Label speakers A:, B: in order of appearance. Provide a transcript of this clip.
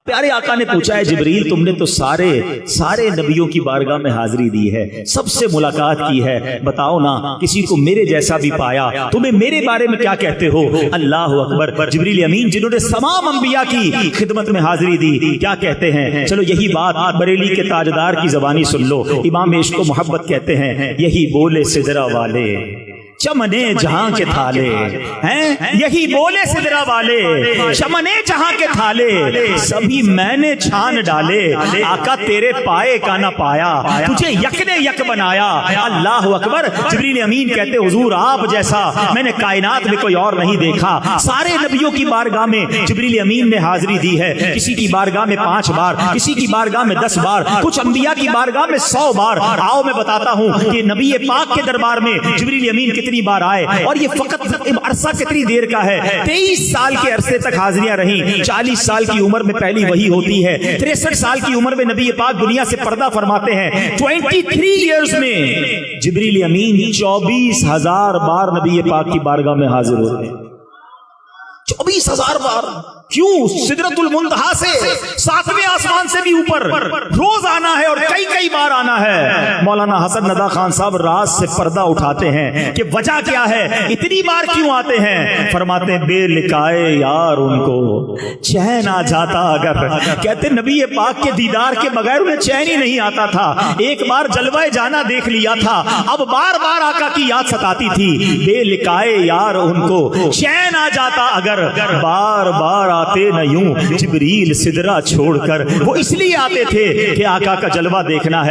A: پیارے آقا نے پوچھا ہے جبریل تم نے تو سارے نبیوں کی بارگاہ میں حاضری دی ہے، سب سے ملاقات کی ہے، بتاؤ نا کسی کو میرے جیسا بھی پایا، تمہیں میرے بارے میں کیا کہتے ہو؟ اللہ اکبر۔ جبریل امین جنہوں نے تمام انبیاء کی خدمت میں حاضری دی کیا کہتے ہیں؟ چلو یہی بات بریلی کے تاجدار کی زبانی سن لو، امام عشق و محبت کہتے ہیں یہی بولے سدرا والے چمنے جہاں کے تھالے ہیں، یہی بولے سدرا والے چمنے جہاں کے تھالے سبھی میں نے چھان ڈالے، آقا تیرے پائے کا نہ پایا، تجھے یک نے یک بنایا۔ اللہ اکبر۔ جبریل امین کہتے حضور آپ جیسا میں نے کائنات میں کوئی اور نہیں دیکھا۔ سارے نبیوں کی بارگاہ میں جبریل امین نے حاضری دی ہے، کسی کی بارگاہ میں 5 بار، کسی کی بارگاہ میں 10 بار، کچھ انبیاء کی بارگاہ میں 100 بار۔ آؤ میں بتاتا ہوں کہ نبی پاک کے دربار میں جبریل امین کتنی بار آئے، اور یہ فقط عرصہ کتنی دیر کا ہے؟ 23 سال کے عرصے تک حاضریاں رہیں۔ 40 سال کی عمر میں پہلی وحی ہوتی ہے، 63 سال کی عمر میں نبی پاک دنیا سے پردہ فرماتے ہیں۔ 23 ایئرز میں جبریل امین 24,000 بار نبی پاک کی بارگاہ میں حاضر ہوتے ہیں۔ 24,000 بار۔ کیوں؟ سدرۃ المنتہا سے 7ویں آسمان سے بھی اوپر روز آنا ہے اور کئی بار آنا ہے۔ مولانا حسن ندا خان صاحب رات سے پردہ اٹھاتے ہیں کہ وجہ کیا ہے، اتنی بار کیوں آتے ہیں؟ فرماتے ہیں بے لکائے یار ان کو چین آ جاتا اگر، کہتے نبی پاک کے دیدار کے بغیر انہیں چین ہی نہیں آتا تھا۔ ایک بار جلوہ جانا دیکھ لیا تھا، اب بار بار آقا کی یاد ستاتی تھی۔ بے لکائے یار ان کو چین آ جاتا اگر، بار بار آتے نہ یوں جبریل سدرا چھوڑ کر۔ وہ اس لیے آتے تھے کہ آقا کا جلوہ دیکھنا ہے۔